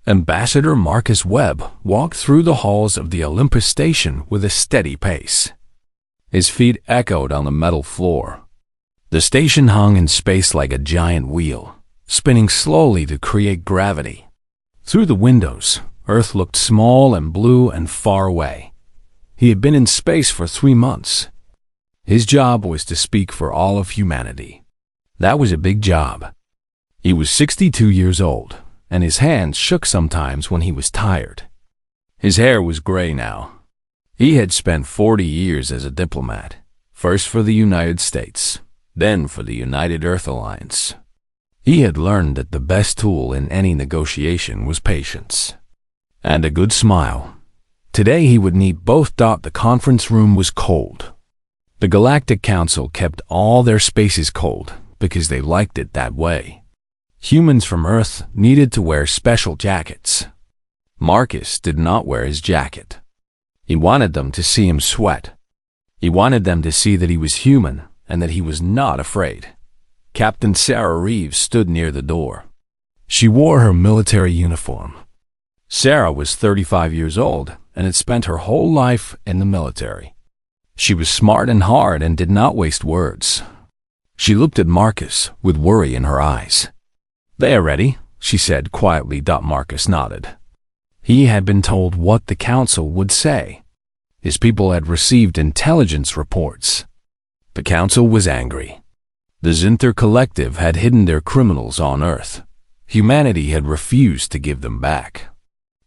Ambassador Marcus Webb walked through the halls of the Olympus station with a steady pace. His feet echoed on the metal floor. The station hung in space like a giant wheel, spinning slowly to create gravity. Through the windows, Earth looked small and blue and far away. He had been in space for 3 months. His job was to speak for all of humanity. That was a big job. He was 62 years old, and his hands shook sometimes when he was tired. His hair was gray now. He had spent 40 years as a diplomat, first for the United States, then for the United Earth Alliance. He had learned that the best tool in any negotiation was patience and a good smile. Today he would need both. The conference room was cold. The Galactic Council kept all their spaces cold because they liked it that way. Humans from Earth needed to wear special jackets. Marcus did not wear his jacket. He wanted them to see him sweat. He wanted them to see that he was human and that he was not afraid. Captain Sarah Reeves stood near the door. She wore her military uniform. Sarah was 35 years old and had spent her whole life in the military. She was smart and hard and did not waste words. She looked at Marcus with worry in her eyes. "They are ready," she said quietly. Marcus nodded. He had been told what the council would say. His people had received intelligence reports. The council was angry. The Zinter Collective had hidden their criminals on Earth. Humanity had refused to give them back.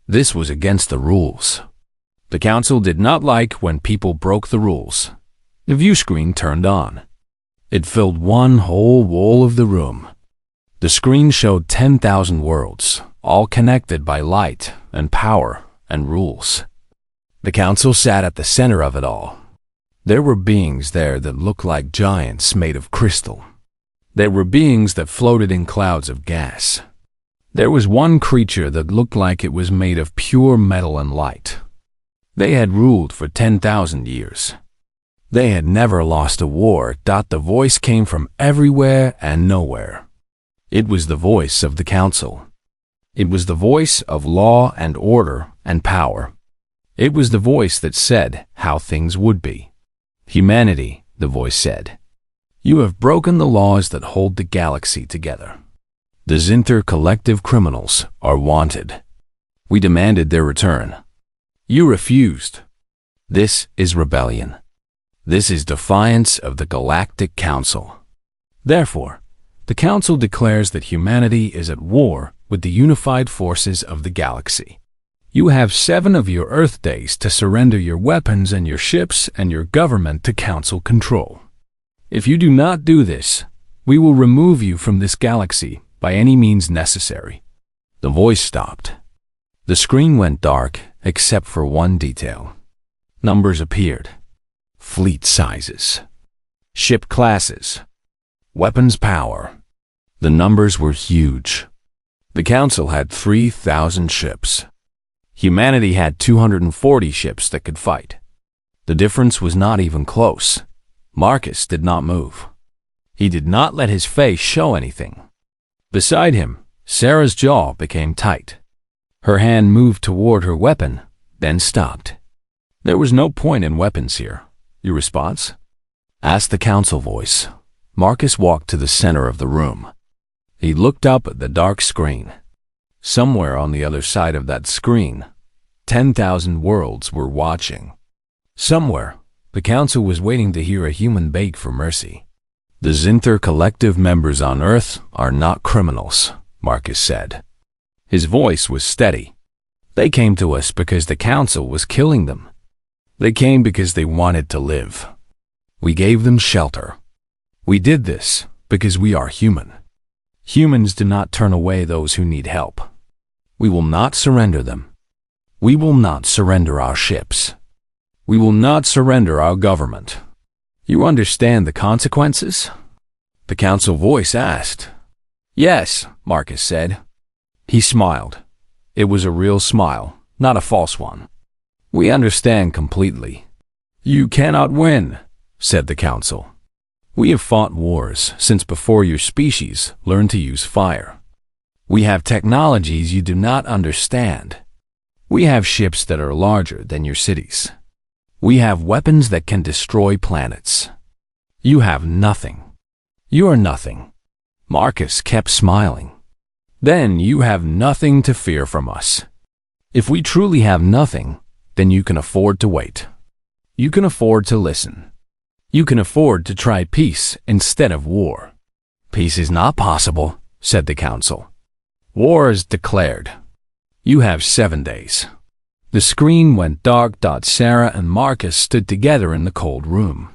This was against the rules. The council did not like when people broke the rules. The view screen turned on. It filled one whole wall of the room. The screen showed 10,000 worlds, all connected by light and power and rules. The council sat at the center of it all. There were beings there that looked like giants made of crystal. There were beings that floated in clouds of gas. There was one creature that looked like it was made of pure metal and light. They had ruled for 10,000 years. They had never lost a war. The voice came from everywhere and nowhere. It was the voice of the council. It was the voice of law and order and power. It was the voice that said how things would be. "Humanity," the voice said, "you have broken the laws that hold the galaxy together. The Zinter Collective criminals are wanted. We demanded their return. You refused. This is rebellion. This is defiance of the Galactic Council. Therefore, the Council declares that humanity is at war with the unified forces of the galaxy. You have 7 of your Earth days to surrender your weapons and your ships and your government to Council control. If you do not do this, we will remove you from this galaxy by any means necessary." The voice stopped. The screen went dark except for one detail. Numbers appeared. Fleet sizes. Ship classes. Weapons power. The numbers were huge. The Council had 3,000 ships. Humanity had 240 ships that could fight. The difference was not even close. Marcus did not move. He did not let his face show anything. Beside him, Sarah's jaw became tight. Her hand moved toward her weapon, then stopped. "There was no point in weapons here. Your response?" asked the council voice. Marcus walked to the center of the room. He looked up at the dark screen. Somewhere on the other side of that screen, 10,000 worlds were watching. Somewhere, the council was waiting to hear a human beg for mercy. "The Zinter Collective members on Earth are not criminals," Marcus said. His voice was steady. "They came to us because the council was killing them. They came because they wanted to live. We gave them shelter. We did this because we are human. Humans do not turn away those who need help. We will not surrender them. We will not surrender our ships. We will not surrender our government. You understand the consequences?" The council voice asked. "Yes," Marcus said. He smiled. It was a real smile, not a false one. "We understand completely." "You cannot win," said the council. "We have fought wars since before your species learned to use fire. We have technologies you do not understand. We have ships that are larger than your cities. We have weapons that can destroy planets. You have nothing. You are nothing. Marcus kept smiling. Then you have nothing to fear from us. If we truly have nothing, then you can afford to wait. You can afford to listen. You can afford to try peace instead of war. Peace is not possible, said the council. War is declared. You have 7 days. The screen went dark. Sarah and Marcus stood together in the cold room.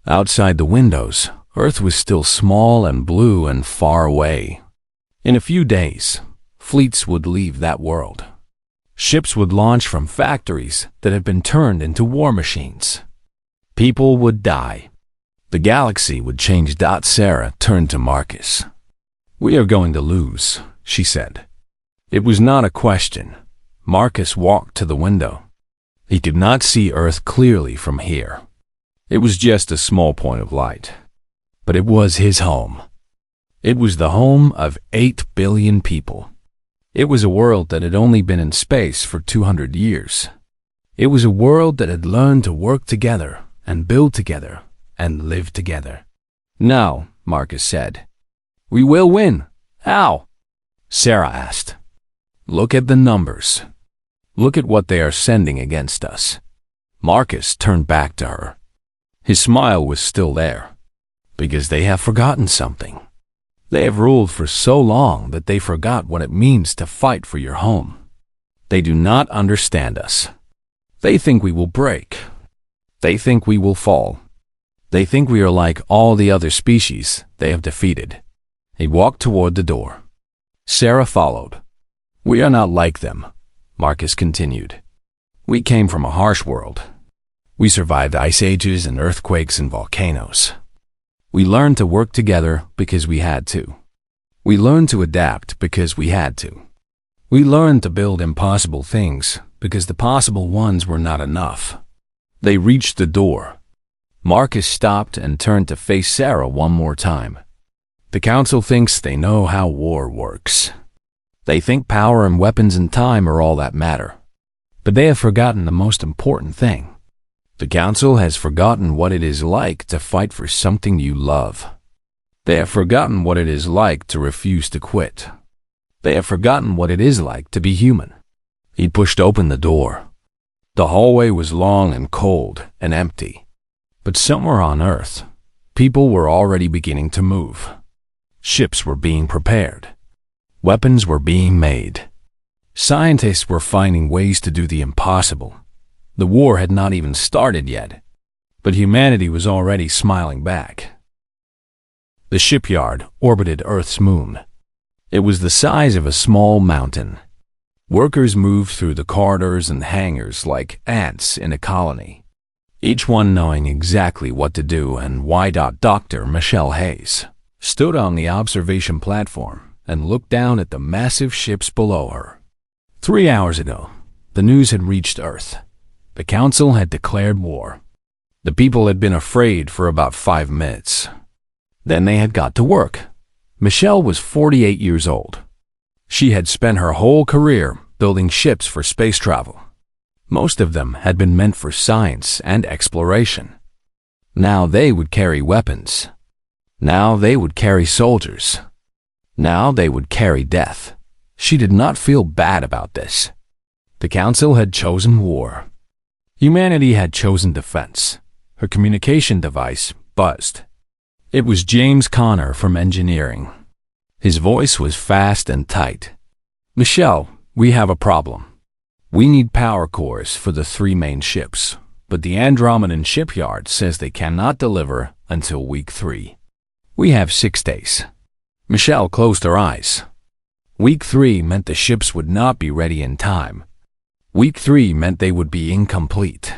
Outside the windows, Earth was still small and blue and far away. In a few days, fleets would leave that world. Ships would launch from factories that had been turned into war machines. People would die. The galaxy would change. Sarah turned to Marcus. We are going to lose, she said. It was not a question. Marcus walked to the window. He could not see Earth clearly from here. It was just a small point of light. But it was his home. It was the home of 8 billion people. It was a world that had only been in space for 200 years. It was a world that had learned to work together and build together and live together. Now, Marcus said, we will win. How? Sarah asked. Look at the numbers. Look at what they are sending against us. Marcus turned back to her. His smile was still there. Because they have forgotten something. They have ruled for so long that they forgot what it means to fight for your home. They do not understand us. They think we will break. They think we will fall. They think we are like all the other species they have defeated. He walked toward the door. Sarah followed. We are not like them, Marcus continued. We came from a harsh world. We survived ice ages and earthquakes and volcanoes. We learned to work together because we had to. We learned to adapt because we had to. We learned to build impossible things because the possible ones were not enough. They reached the door. Marcus stopped and turned to face Sarah one more time. The council thinks they know how war works. They think power and weapons and time are all that matter. But they have forgotten the most important thing. The council has forgotten what it is like to fight for something you love. They have forgotten what it is like to refuse to quit. They have forgotten what it is like to be human. He pushed open the door. The hallway was long and cold and empty. But somewhere on Earth, people were already beginning to move. Ships were being prepared. Weapons were being made. Scientists were finding ways to do the impossible. The war had not even started yet, but humanity was already smiling back. The shipyard orbited Earth's moon. It was the size of a small mountain. Workers moved through the corridors and hangars like ants in a colony, each one knowing exactly what to do and why. Dr. Michelle Hayes stood on the observation platform and looked down at the massive ships below her. 3 hours ago, the news had reached Earth. The council had declared war. The people had been afraid for about 5 minutes. Then they had got to work. Michelle was 48 years old. She had spent her whole career building ships for space travel. Most of them had been meant for science and exploration. Now they would carry weapons. Now they would carry soldiers. Now they would carry death. She did not feel bad about this. The council had chosen war. Humanity had chosen defense. Her communication device buzzed. It was James Connor from engineering. His voice was fast and tight. Michelle, we have a problem. We need power cores for the 3 main ships, but the Andromedan shipyard says they cannot deliver until week 3. We have 6 days. Michelle closed her eyes. Week 3 meant the ships would not be ready in time. Week 3 meant they would be incomplete.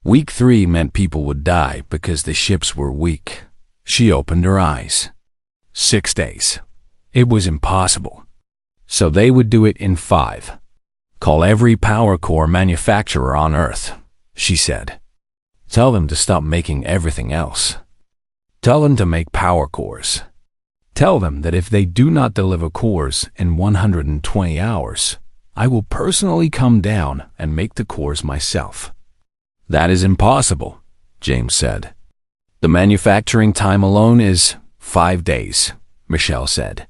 Week 3 meant people would die because the ships were weak. She opened her eyes. 6 days. It was impossible. So they would do it in 5. Call every power core manufacturer on Earth, she said. Tell them to stop making everything else. Tell them to make power cores. Tell them that if they do not deliver cores in 120 hours, I will personally come down and make the cores myself." "That is impossible," James said. "The manufacturing time alone is 5 days," Michelle said.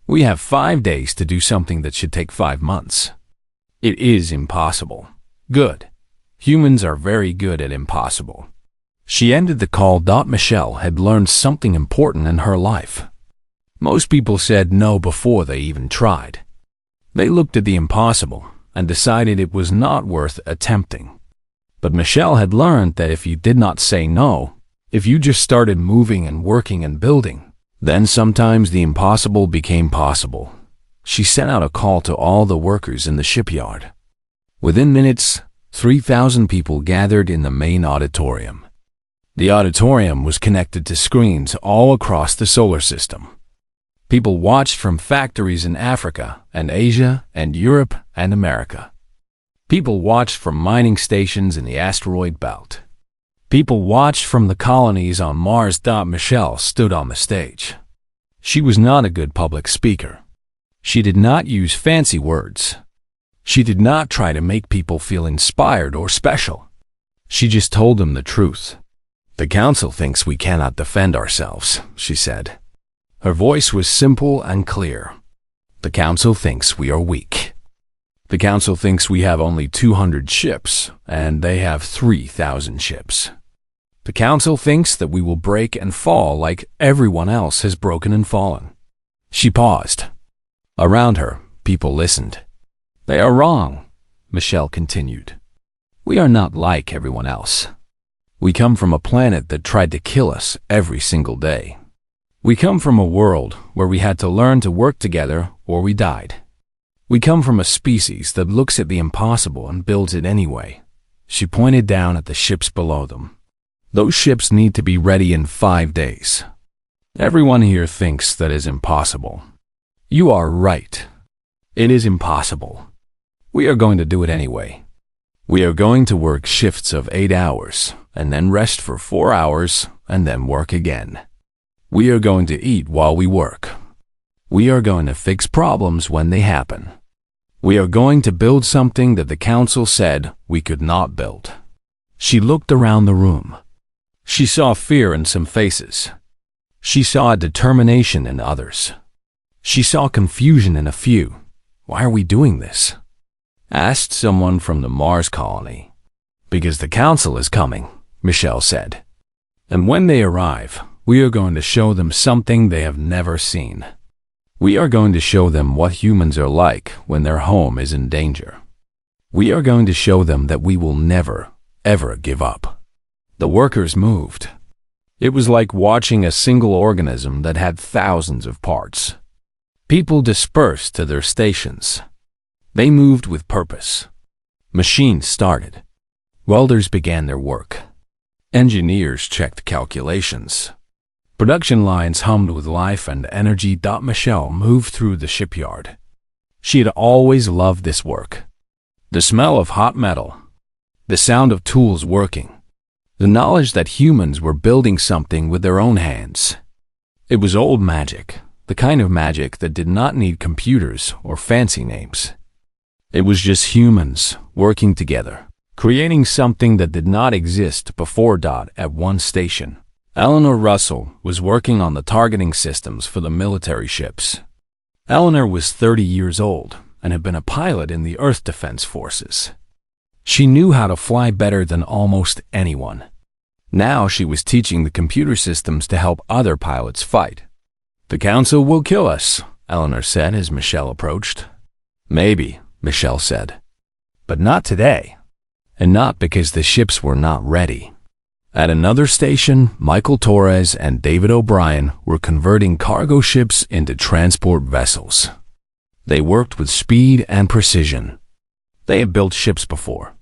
"We have 5 days to do something that should take 5 months. It is impossible." "Good. Humans are very good at impossible." She ended the call. Michelle had learned something important in her life. Most people said no before they even tried. They looked at the impossible and decided it was not worth attempting. But Michelle had learned that if you did not say no, if you just started moving and working and building, then sometimes the impossible became possible. She sent out a call to all the workers in the shipyard. Within minutes, 3,000 people gathered in the main auditorium. The auditorium was connected to screens all across the solar system. People watched from factories in Africa and Asia and Europe and America. People watched from mining stations in the asteroid belt. People watched from the colonies on Mars. Michelle stood on the stage. She was not a good public speaker. She did not use fancy words. She did not try to make people feel inspired or special. She just told them the truth. "The council thinks we cannot defend ourselves," she said. Her voice was simple and clear. "The council thinks we are weak. The council thinks we have only 200 ships, and they have 3,000 ships. The council thinks that we will break and fall like everyone else has broken and fallen." She paused. Around her, people listened. "They are wrong," Michelle continued. "We are not like everyone else. We come from a planet that tried to kill us every single day. We come from a world where we had to learn to work together or we died. We come from a species that looks at the impossible and builds it anyway." She pointed down at the ships below them. "Those ships need to be ready in 5 days. Everyone here thinks that is impossible. You are right. It is impossible. We are going to do it anyway. We are going to work shifts of 8 hours, and then rest for 4 hours, and then work again. We are going to eat while we work. We are going to fix problems when they happen. We are going to build something that the council said we could not build." She looked around the room. She saw fear in some faces. She saw determination in others. She saw confusion in a few. "Why are we doing this?" asked someone from the Mars colony. "Because the council is coming," Michelle said. "And when they arrive, we are going to show them something they have never seen. We are going to show them what humans are like when their home is in danger. We are going to show them that we will never, ever give up." The workers moved. It was like watching a single organism that had thousands of parts. People dispersed to their stations. They moved with purpose. Machines started. Welders began their work. Engineers checked calculations. Production lines hummed with life and energy. Michelle moved through the shipyard. She had always loved this work. The smell of hot metal. The sound of tools working. The knowledge that humans were building something with their own hands. It was old magic, the kind of magic that did not need computers or fancy names. It was just humans working together, creating something that did not exist before. At one station, Eleanor Russell was working on the targeting systems for the military ships. Eleanor was 30 years old and had been a pilot in the Earth Defense Forces. She knew how to fly better than almost anyone. Now she was teaching the computer systems to help other pilots fight. "The council will kill us," Eleanor said as Michelle approached. "Maybe," Michelle said. "But not today. And not because the ships were not ready." At another station, Michael Torres and David O'Brien were converting cargo ships into transport vessels. They worked with speed and precision. They had built ships before.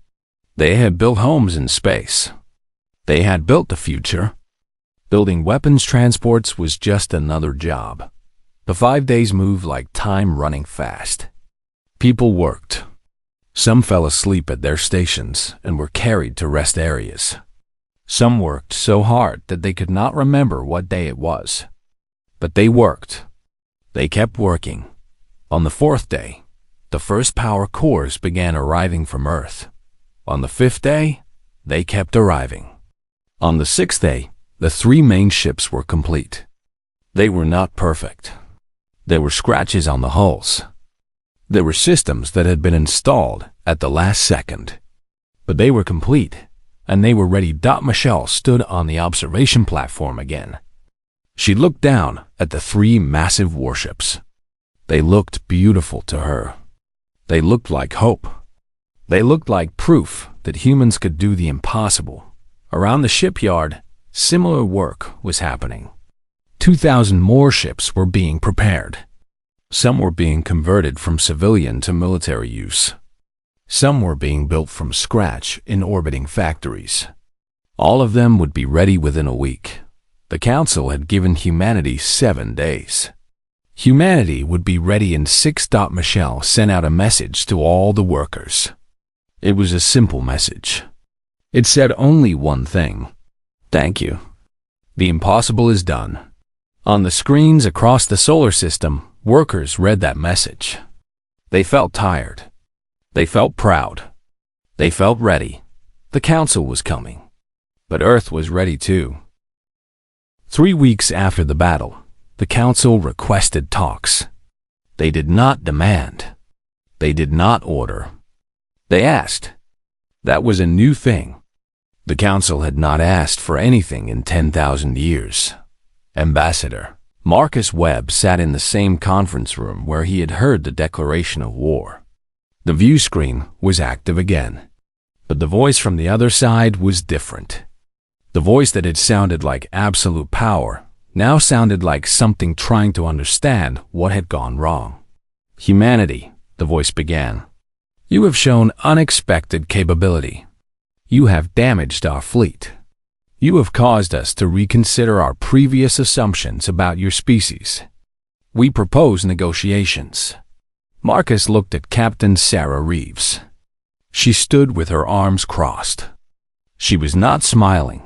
They had built homes in space. They had built the future. Building weapons transports was just another job. The 5 days moved like time running fast. People worked. Some fell asleep at their stations and were carried to rest areas. Some worked so hard that they could not remember what day it was. But they worked. They kept working. On the fourth day, the first power cores began arriving from Earth. On the fifth day, they kept arriving. On the sixth day, the three main ships were complete. They were not perfect. There were scratches on the hulls. There were systems that had been installed at the last second. But they were complete, and they were ready. Michelle stood on the observation platform again. She looked down at the three massive warships. They looked beautiful to her. They looked like hope. They looked like proof that humans could do the impossible. Around the shipyard, similar work was happening. 2,000 more ships were being prepared. Some were being converted from civilian to military use. Some were being built from scratch in orbiting factories. All of them would be ready within a week. The Council had given humanity 7 days. Humanity would be ready in 6. Michelle sent out a message to all the workers. It was a simple message. It said only one thing. Thank you. The impossible is done. On the screens across the solar system, workers read that message. They felt tired. They felt proud. They felt ready. The Council was coming. But Earth was ready too. 3 weeks after the battle, the Council requested talks. They did not demand. They did not order. They asked. That was a new thing. The Council had not asked for anything in 10,000 years. Ambassador Marcus Webb sat in the same conference room where he had heard the declaration of war. The view screen was active again. But the voice from the other side was different. The voice that had sounded like absolute power now sounded like something trying to understand what had gone wrong. Humanity, the voice began. You have shown unexpected capability. You have damaged our fleet. You have caused us to reconsider our previous assumptions about your species. We propose negotiations. Marcus looked at Captain Sarah Reeves. She stood with her arms crossed. She was not smiling.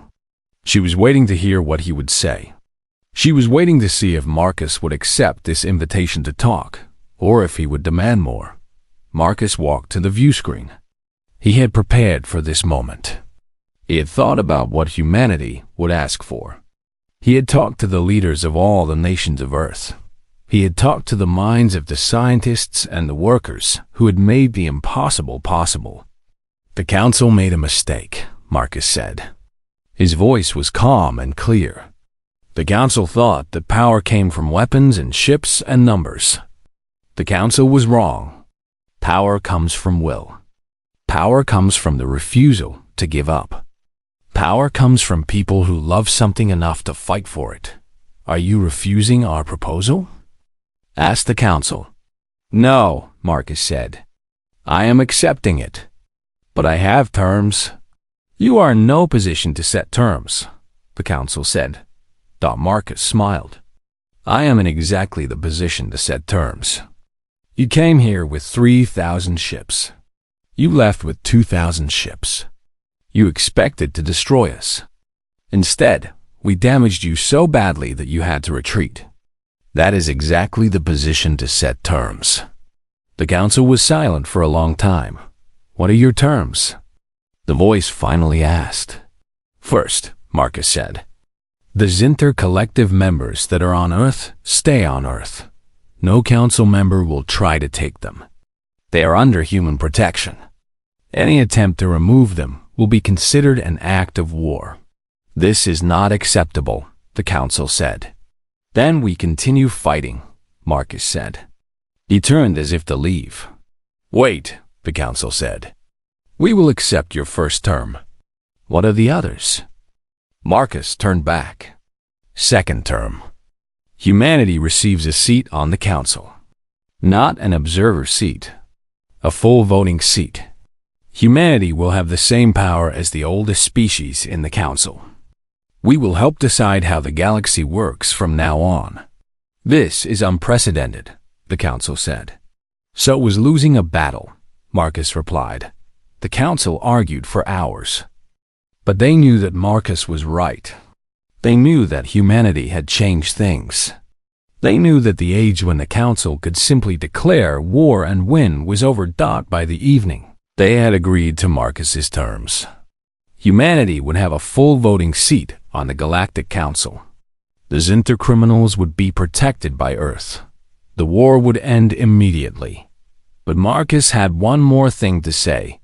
She was waiting to hear what he would say. She was waiting to see if Marcus would accept this invitation to talk, or if he would demand more. Marcus walked to the view screen. He had prepared for this moment. He had thought about what humanity would ask for. He had talked to the leaders of all the nations of Earth. He had talked to the minds of the scientists and the workers who had made the impossible possible. The Council made a mistake, Marcus said. His voice was calm and clear. The Council thought that power came from weapons and ships and numbers. The Council was wrong. Power comes from will. Power comes from the refusal to give up. Power comes from people who love something enough to fight for it. Are you refusing our proposal? Asked the Council. No, Marcus said. I am accepting it. But I have terms. You are in no position to set terms, the Council said. Marcus smiled. I am in exactly the position to set terms. You came here with 3,000 ships. You left with 2,000 ships. You expected to destroy us. Instead, we damaged you so badly that you had to retreat. That is exactly the position to set terms. The Council was silent for a long time. What are your terms? The voice finally asked. First, Marcus said, the Zinter collective members that are on Earth stay on Earth. No Council member will try to take them. They are under human protection. Any attempt to remove them will be considered an act of war. This is not acceptable, the Council said. Then we continue fighting, Marcus said. He turned as if to leave. Wait, the Council said. We will accept your first term. What are the others? Marcus turned back. Second term. Humanity receives a seat on the Council. Not an observer seat. A full voting seat. Humanity will have the same power as the oldest species in the Council. We will help decide how the galaxy works from now on. This is unprecedented, the Council said. So it was losing a battle, Marcus replied. The Council argued for hours. But they knew that Marcus was right. They knew that humanity had changed things. They knew that the age when the council could simply declare war and win was over. By the evening, they had agreed to Marcus's terms. Humanity would have a full voting seat on the Galactic Council. The Zinter criminals would be protected by Earth. The war would end immediately. But Marcus had one more thing to say.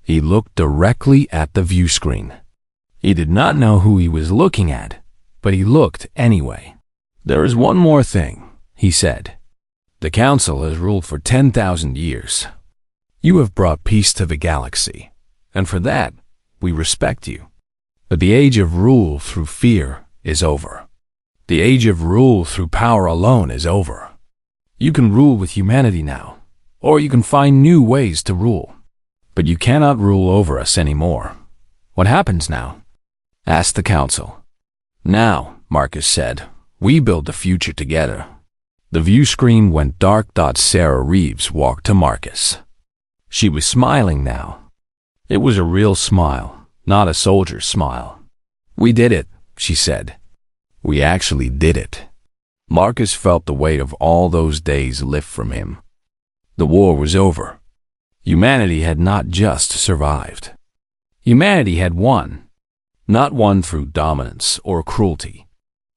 He looked directly at the view screen. He did not know who he was looking at, but he looked anyway. "There is one more thing," he said. "The Council has ruled for 10,000 years. You have brought peace to the galaxy, and for that, we respect you. But the age of rule through fear is over. The age of rule through power alone is over. You can rule with humanity now, or you can find new ways to rule. But you cannot rule over us anymore. What happens now?" asked the Council. "Now," Marcus said, "we build the future together." The view screen went dark. Sarah Reeves walked to Marcus. She was smiling now. It was a real smile, not a soldier's smile. "We did it," she said. "We actually did it." Marcus felt the weight of all those days lift from him. The war was over. Humanity had not just survived. Humanity had won. Not won through dominance or cruelty.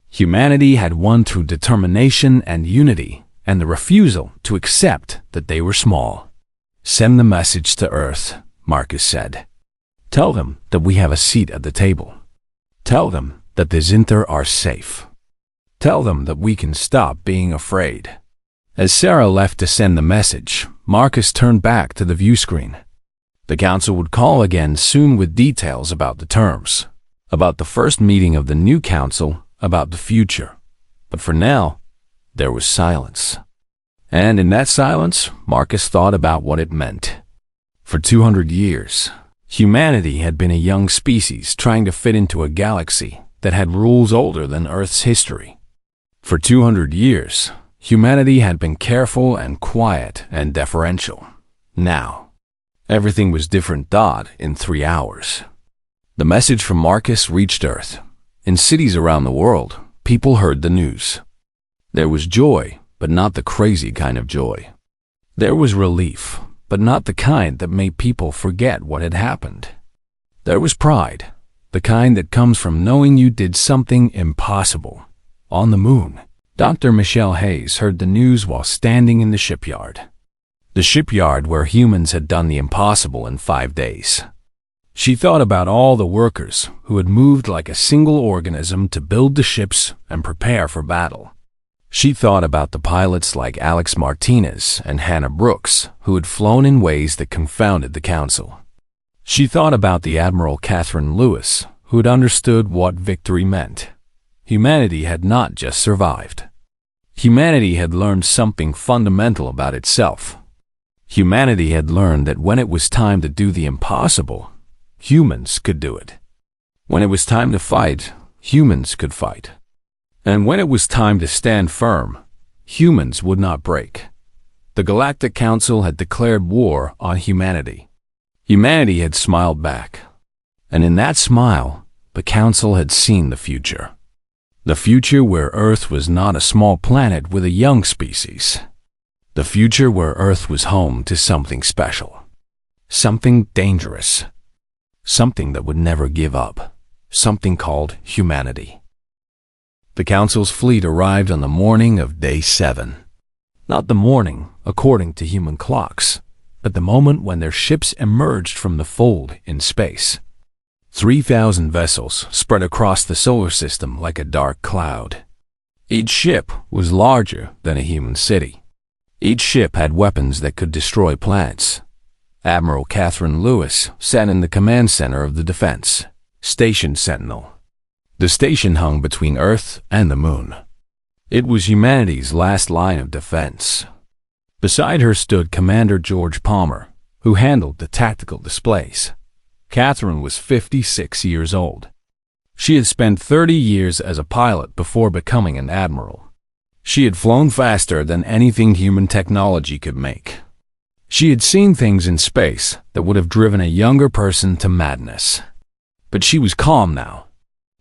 Humanity had won through determination and unity, and the refusal to accept that they were small. "Send the message to Earth," Marcus said. "Tell them that we have a seat at the table. Tell them that the Zinter are safe. Tell them that we can stop being afraid." As Sarah left to send the message, Marcus turned back to the view screen. The Council would call again soon with details about the terms, about the first meeting of the new Council, about the future. But for now, there was silence. And in that silence, Marcus thought about what it meant. For 200 years, humanity had been a young species trying to fit into a galaxy that had rules older than Earth's history. For 200 years, humanity had been careful and quiet and deferential. Now, everything was different. In 3 hours. The message from Marcus reached Earth. In cities around the world, people heard the news. There was joy, but not the crazy kind of joy. There was relief, but not the kind that made people forget what had happened. There was pride, the kind that comes from knowing you did something impossible. On the moon, Dr. Michelle Hayes heard the news while standing in the shipyard. The shipyard where humans had done the impossible in 5 days. She thought about all the workers who had moved like a single organism to build the ships and prepare for battle. She thought about the pilots like Alex Martinez and Hannah Brooks, who had flown in ways that confounded the Council. She thought about the Admiral Catherine Lewis, who had understood what victory meant. Humanity had not just survived. Humanity had learned something fundamental about itself. Humanity had learned that when it was time to do the impossible, humans could do it. When it was time to fight, humans could fight. And when it was time to stand firm, humans would not break. The Galactic Council had declared war on humanity. Humanity had smiled back. And in that smile, the Council had seen the future. The future where Earth was not a small planet with a young species. The future where Earth was home to something special. Something dangerous. Something that would never give up. Something called humanity. The Council's fleet arrived on the morning of Day 7. Not the morning, according to human clocks, but the moment when their ships emerged from the fold in space. 3,000 vessels spread across the solar system like a dark cloud. Each ship was larger than a human city. Each ship had weapons that could destroy planets. Admiral Catherine Lewis sat in the command center of the defense, Station Sentinel. The station hung between Earth and the Moon. It was humanity's last line of defense. Beside her stood Commander George Palmer, who handled the tactical displays. Catherine was 56 years old. She had spent 30 years as a pilot before becoming an admiral. She had flown faster than anything human technology could make. She had seen things in space that would have driven a younger person to madness. But she was calm now.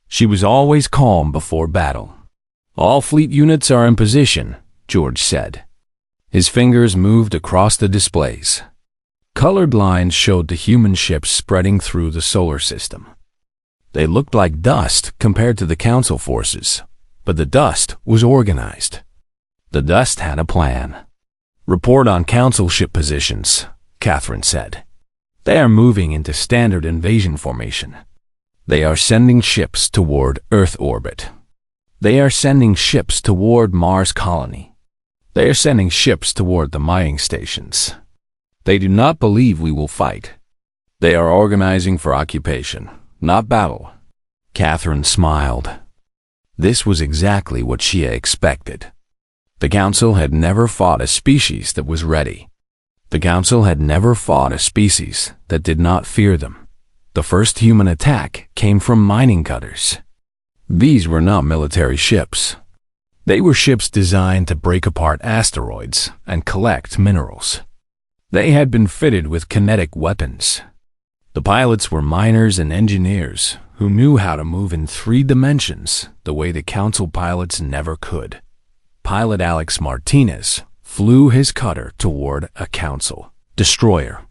She was always calm before battle. All fleet units are in position, George said. His fingers moved across the displays. Colored lines showed the human ships spreading through the solar system. They looked like dust compared to the Council forces, but the dust was organized. The dust had a plan. Report on Council ship positions, Catherine said. They are moving into standard invasion formation. They are sending ships toward Earth orbit. They are sending ships toward Mars colony. They are sending ships toward the mining stations. They do not believe we will fight. They are organizing for occupation, not battle. Catherine smiled. This was exactly what she expected. The Council had never fought a species that was ready. The Council had never fought a species that did not fear them. The first human attack came from mining cutters. These were not military ships. They were ships designed to break apart asteroids and collect minerals. They had been fitted with kinetic weapons. The pilots were miners and engineers who knew how to move in 3 dimensions the way the Council pilots never could. Pilot Alex Martinez flew his cutter toward a Council destroyer.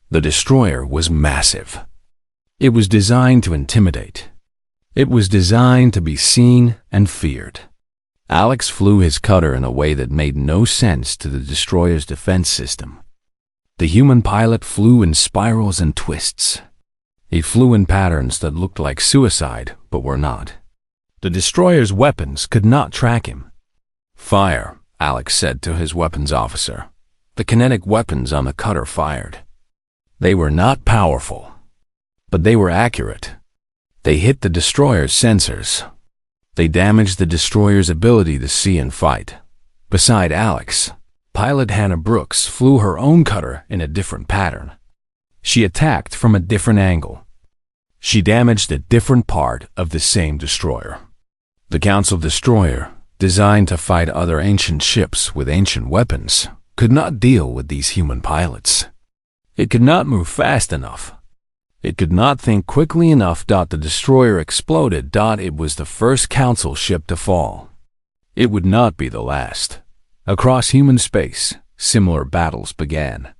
The destroyer was massive. It was designed to intimidate. It was designed to be seen and feared. Alex flew his cutter in a way that made no sense to the destroyer's defense system. The human pilot flew in spirals and twists. He flew in patterns that looked like suicide, but were not. The destroyer's weapons could not track him. "Fire," Alex said to his weapons officer. The kinetic weapons on the cutter fired. They were not powerful, but they were accurate. They hit the destroyer's sensors. They damaged the destroyer's ability to see and fight. Beside Alex, pilot Hannah Brooks flew her own cutter in a different pattern. She attacked from a different angle. She damaged a different part of the same destroyer. The Council destroyer, designed to fight other ancient ships with ancient weapons, could not deal with these human pilots. It could not move fast enough. It could not think quickly enough. The destroyer exploded. It was the first Council ship to fall. It would not be the last. Across human space, similar battles began.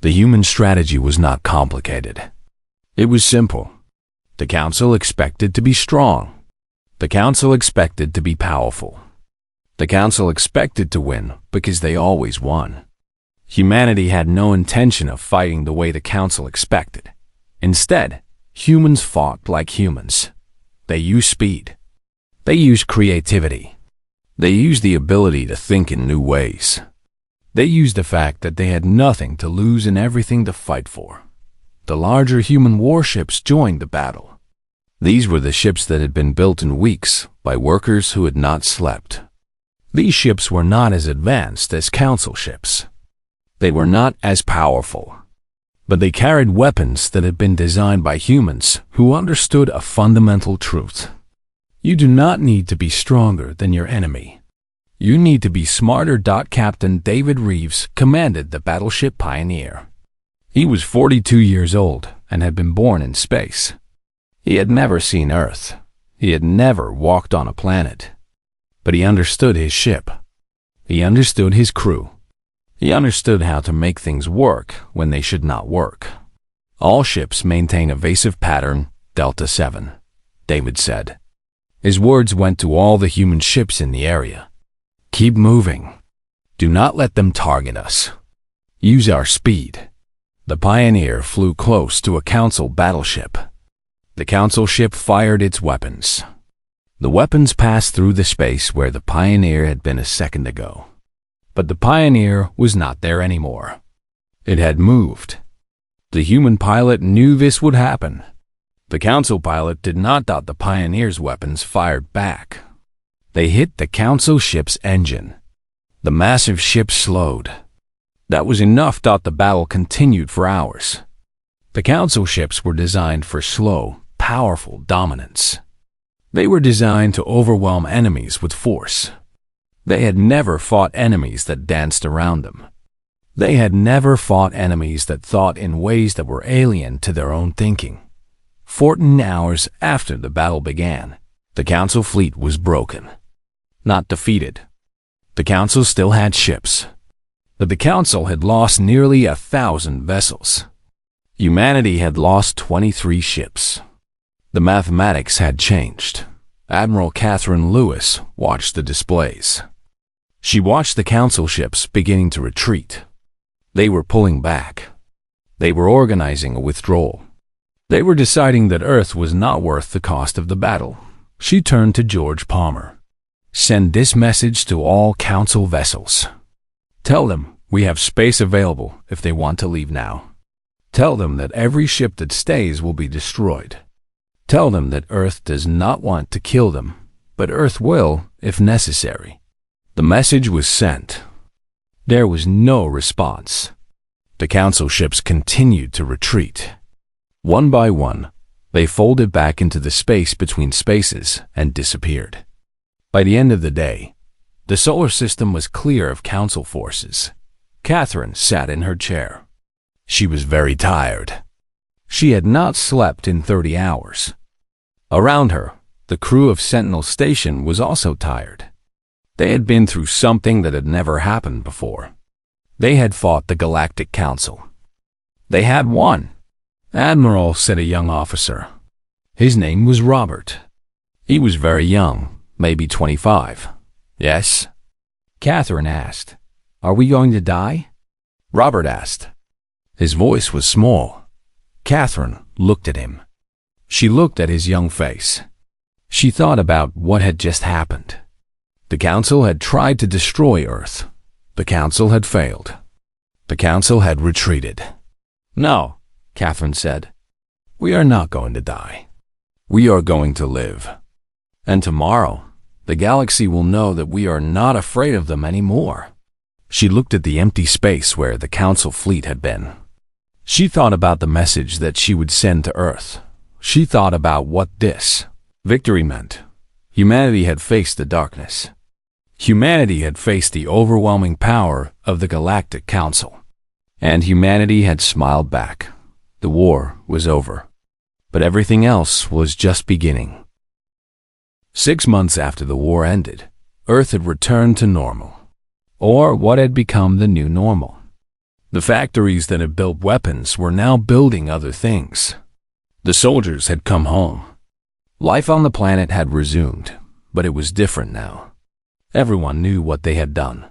The human strategy was not complicated. It was simple. The Council expected to be strong. The Council expected to be powerful. The Council expected to win because they always won. Humanity had no intention of fighting the way the Council expected. Instead, humans fought like humans. They used speed. They used creativity. They used the ability to think in new ways. They used the fact that they had nothing to lose and everything to fight for. The larger human warships joined the battle. These were the ships that had been built in weeks by workers who had not slept. These ships were not as advanced as Council ships. They were not as powerful. But they carried weapons that had been designed by humans who understood a fundamental truth. You do not need to be stronger than your enemy. You need to be smarter. Captain David Reeves commanded the battleship Pioneer. He was 42 years old and had been born in space. He had never seen Earth. He had never walked on a planet. But he understood his ship. He understood his crew. He understood how to make things work when they should not work. All ships maintain evasive pattern Delta 7, David said. His words went to all the human ships in the area. Keep moving. Do not let them target us. Use our speed. The Pioneer flew close to a Council battleship. The Council ship fired its weapons. The weapons passed through the space where the Pioneer had been a second ago. But the Pioneer was not there anymore. It had moved. The human pilot knew this would happen. The Council pilot did not. The Pioneer's weapons fired back. They hit the Council ship's engine. The massive ship slowed. That was enough. The battle continued for hours. The Council ships were designed for slow, powerful dominance. They were designed to overwhelm enemies with force. They had never fought enemies that danced around them. They had never fought enemies that thought in ways that were alien to their own thinking. 14 hours after the battle began, the Council fleet was broken. not defeated. The Council still had ships, but the Council had lost nearly 1,000 vessels. Humanity had lost 23 ships. The mathematics had changed. Admiral Catherine Lewis watched the displays. She watched the Council ships beginning to retreat. They were pulling back. They were organizing a withdrawal. They were deciding that Earth was not worth the cost of the battle. She turned to George Palmer. "Send this message to all Council vessels. Tell them we have space available if they want to leave now. Tell them that every ship that stays will be destroyed. Tell them that Earth does not want to kill them, but Earth will if necessary." The message was sent. There was no response. The Council ships continued to retreat. One by one, they folded back into the space between spaces and disappeared. By the end of the day, the solar system was clear of Council forces. Catherine sat in her chair. She was very tired. She had not slept in 30 hours. Around her, the crew of Sentinel Station was also tired. They had been through something that had never happened before. They had fought the Galactic Council. They had won. "Admiral," said a young officer. His name was Robert. He was very young, maybe 25. "Yes?" Catherine asked. "Are we going to die?" Robert asked. His voice was small. Catherine looked at him. She looked at his young face. She thought about what had just happened. The Council had tried to destroy Earth. The Council had failed. The Council had retreated. "No," Catherine said. "We are not going to die. We are going to live. And tomorrow, the galaxy will know that we are not afraid of them anymore." She looked at the empty space where the Council fleet had been. She thought about the message that she would send to Earth. She thought about what this victory meant. Humanity had faced the darkness. Humanity had faced the overwhelming power of the Galactic Council. And humanity had smiled back. The war was over. But everything else was just beginning. 6 months after the war ended, Earth had returned to normal, or what had become the new normal. The factories that had built weapons were now building other things. The soldiers had come home. Life on the planet had resumed, but it was different now. Everyone knew what they had done.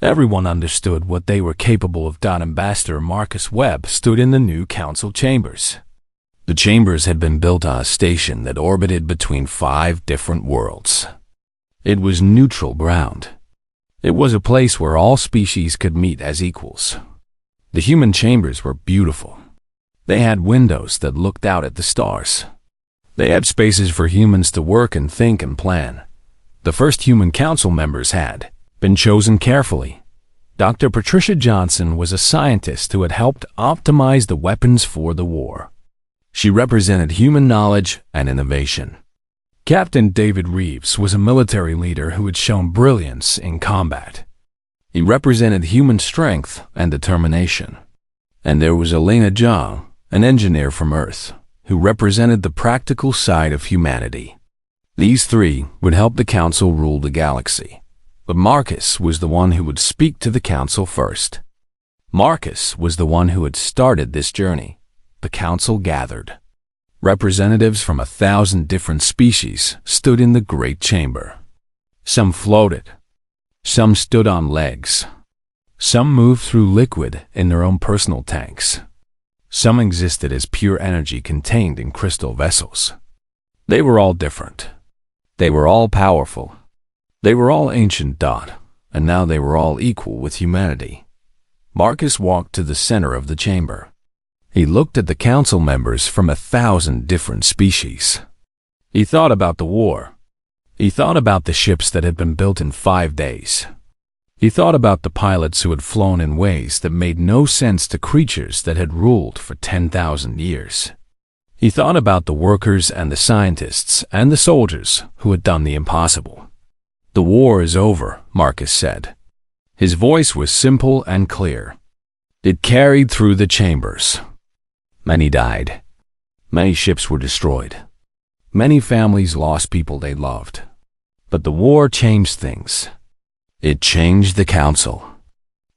Everyone understood what they were capable of. Ambassador Marcus Webb stood in the new Council chambers. The chambers had been built on a station that orbited between 5 different worlds. It was neutral ground. It was a place where all species could meet as equals. The human chambers were beautiful. They had windows that looked out at the stars. They had spaces for humans to work and think and plan. The first human council members had been chosen carefully. Dr. Patricia Johnson was a scientist who had helped optimize the weapons for the war. She represented human knowledge and innovation. Captain David Reeves was a military leader who had shown brilliance in combat. He represented human strength and determination. And there was Elena Zhang, an engineer from Earth, who represented the practical side of humanity. These 3 would help the Council rule the galaxy. But Marcus was the one who would speak to the Council first. Marcus was the one who had started this journey. The Council gathered. Representatives from 1,000 different species stood in the Great Chamber. Some floated. Some stood on legs. Some moved through liquid in their own personal tanks. Some existed as pure energy contained in crystal vessels. They were all different. They were all powerful. They were all ancient, and now they were all equal with humanity. Marcus walked to the center of the chamber. He looked at the Council members from 1,000 different species. He thought about the war. He thought about the ships that had been built in 5 days. He thought about the pilots who had flown in ways that made no sense to creatures that had ruled for 10,000 years. He thought about the workers and the scientists and the soldiers who had done the impossible. "The war is over," Marcus said. His voice was simple and clear. It carried through the chambers. Many died. Many ships were destroyed. Many families lost people they loved. But the war changed things. It changed the council.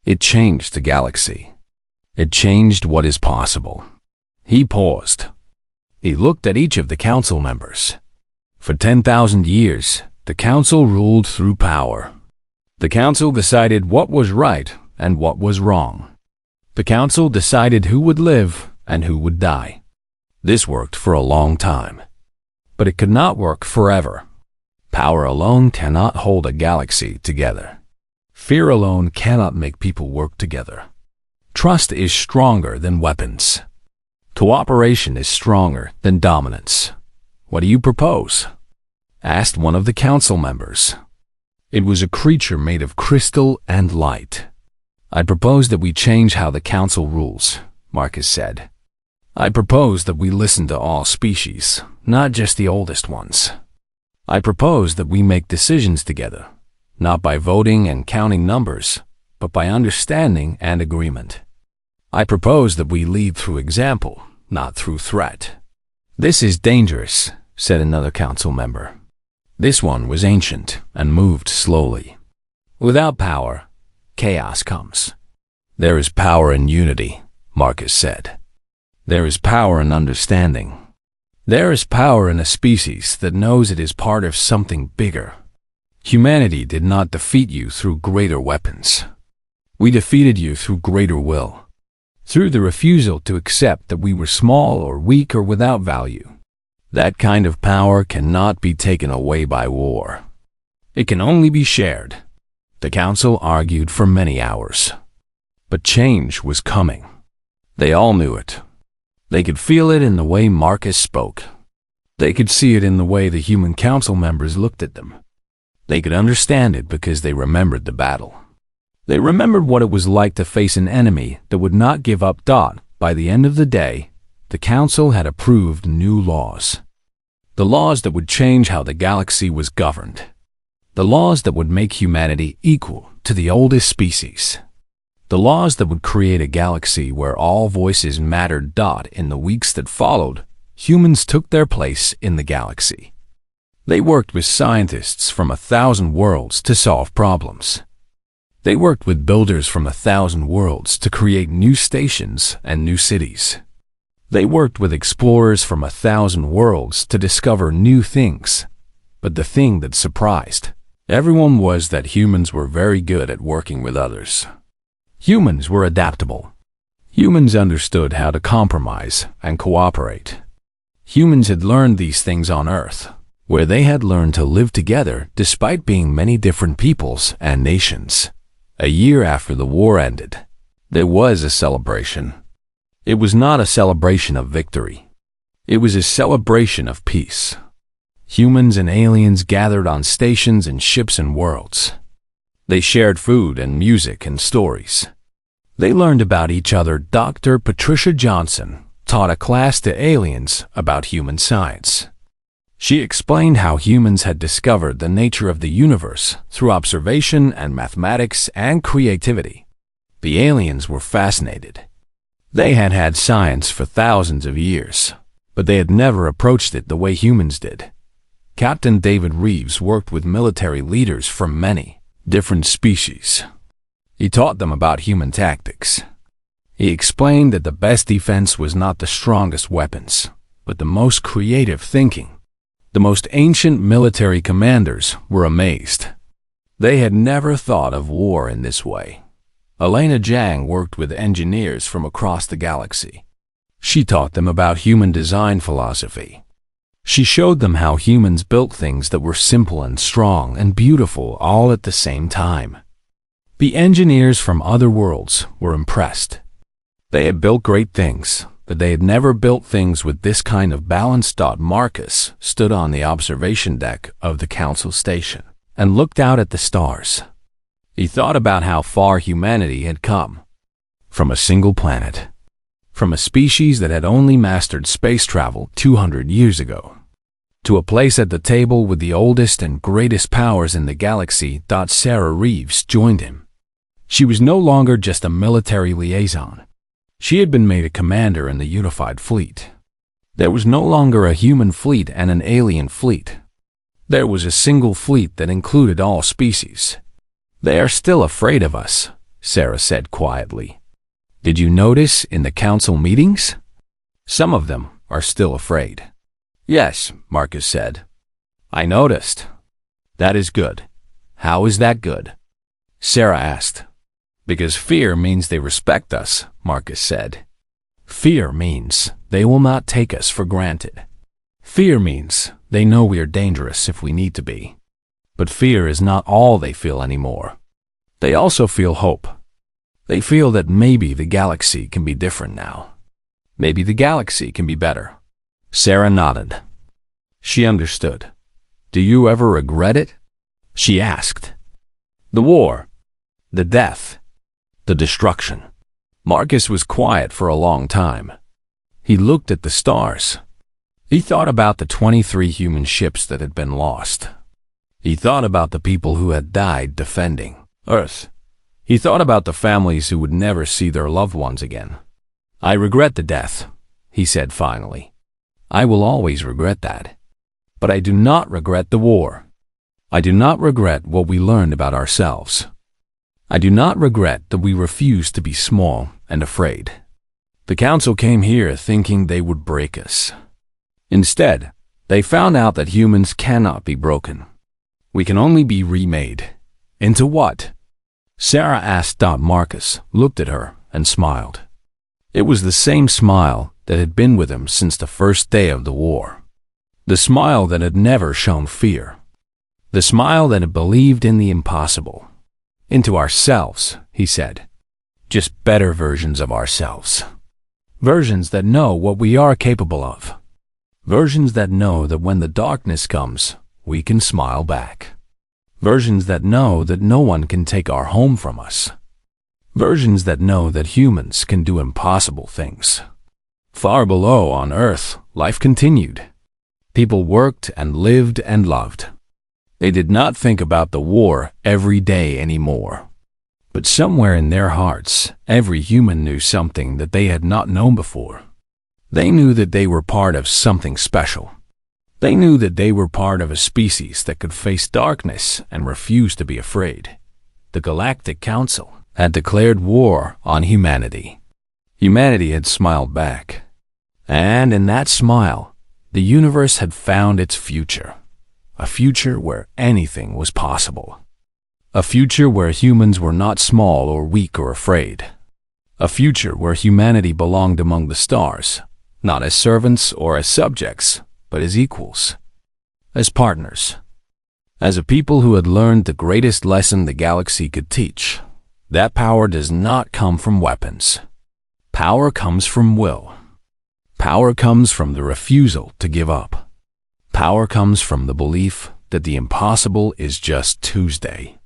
It changed the galaxy. It changed what is possible. He paused. He looked at each of the council members. For 10,000 years, the council ruled through power. The council decided what was right and what was wrong. The council decided who would live and who would die. This worked for a long time. But it could not work forever. Power alone cannot hold a galaxy together. Fear alone cannot make people work together. Trust is stronger than weapons. Cooperation is stronger than dominance. What do you propose? Asked one of the council members. It was a creature made of crystal and light. I propose that we change how the council rules, Marcus said. I propose that we listen to all species, not just the oldest ones. I propose that we make decisions together, not by voting and counting numbers, but by understanding and agreement. I propose that we lead through example, not through threat. This is dangerous, said another council member. This one was ancient and moved slowly. Without power, chaos comes. There is power in unity, Marcus said. There is power in understanding. There is power in a species that knows it is part of something bigger. Humanity did not defeat you through greater weapons. We defeated you through greater will, through the refusal to accept that we were small or weak or without value. That kind of power cannot be taken away by war. It can only be shared. The council argued for many hours. But change was coming. They all knew it. They could feel it in the way Marcus spoke. They could see it in the way the human council members looked at them. They could understand it because they remembered the battle. They remembered what it was like to face an enemy that would not give up. By the end of the day, the council had approved new laws. The laws that would change how the galaxy was governed. The laws that would make humanity equal to the oldest species. The laws that would create a galaxy where all voices mattered. In the weeks that followed, humans took their place in the galaxy. They worked with scientists from 1,000 worlds to solve problems. They worked with builders from 1,000 worlds to create new stations and new cities. They worked with explorers from 1,000 worlds to discover new things. But the thing that surprised everyone was that humans were very good at working with others. Humans were adaptable. Humans understood how to compromise and cooperate. Humans had learned these things on Earth, where they had learned to live together despite being many different peoples and nations. A year after the war ended, there was a celebration. It was not a celebration of victory. It was a celebration of peace. Humans and aliens gathered on stations and ships and worlds. They shared food and music and stories. They learned about each other. Dr. Patricia Johnson taught a class to aliens about human science. She explained how humans had discovered the nature of the universe through observation and mathematics and creativity. The aliens were fascinated. They had had science for thousands of years, but they had never approached it the way humans did. Captain David Reeves worked with military leaders from many different species. He taught them about human tactics. He explained that the best defense was not the strongest weapons, but the most creative thinking. The most ancient military commanders were amazed. They had never thought of war in this way. Elena Jiang worked with engineers from across the galaxy. She taught them about human design philosophy. She showed them how humans built things that were simple and strong and beautiful all at the same time. The engineers from other worlds were impressed. They had built great things, but they had never built things with this kind of balance. Marcus stood on the observation deck of the council station and looked out at the stars. He thought about how far humanity had come. From a single planet. From a species that had only mastered space travel 200 years ago, to a place at the table with the oldest and greatest powers in the galaxy. Sarah Reeves joined him. She was no longer just a military liaison. She had been made a commander in the unified fleet. There was no longer a human fleet and an alien fleet. There was a single fleet that included all species. They are still afraid of us, Sarah said quietly. Did you notice in the council meetings? Some of them are still afraid. Yes, Marcus said. I noticed. That is good. How is that good? Sarah asked. Because fear means they respect us, Marcus said. Fear means they will not take us for granted. Fear means they know we are dangerous if we need to be. But fear is not all they feel anymore. They also feel hope. They feel that maybe the galaxy can be different now. Maybe the galaxy can be better. Sarah nodded. She understood. Do you ever regret it? She asked. The war, the death, the destruction. Marcus was quiet for a long time. He looked at the stars. He thought about the 23 human ships that had been lost. He thought about the people who had died defending Earth. He thought about the families who would never see their loved ones again. I regret the death, he said finally. I will always regret that. But I do not regret the war. I do not regret what we learned about ourselves. I do not regret that we refused to be small and afraid. The council came here thinking they would break us. Instead, they found out that humans cannot be broken. We can only be remade. Into what? Sarah asked. Marcus looked at her and smiled. It was the same smile that had been with him since the first day of the war. The smile that had never shown fear. The smile that had believed in the impossible. Into ourselves, he said. Just better versions of ourselves. Versions that know what we are capable of. Versions that know that when the darkness comes, we can smile back. Versions that know that no one can take our home from us. Versions that know that humans can do impossible things. Far below on Earth, life continued. People worked and lived and loved. They did not think about the war every day anymore. But somewhere in their hearts, every human knew something that they had not known before. They knew that they were part of something special. They knew that they were part of a species that could face darkness and refuse to be afraid. The Galactic Council had declared war on humanity. Humanity had smiled back. And in that smile, the universe had found its future. A future where anything was possible. A future where humans were not small or weak or afraid. A future where humanity belonged among the stars, not as servants or as subjects, but as equals, as partners, as a people who had learned the greatest lesson the galaxy could teach. That power does not come from weapons. Power comes from will. Power comes from the refusal to give up. Power comes from the belief that the impossible is just Tuesday.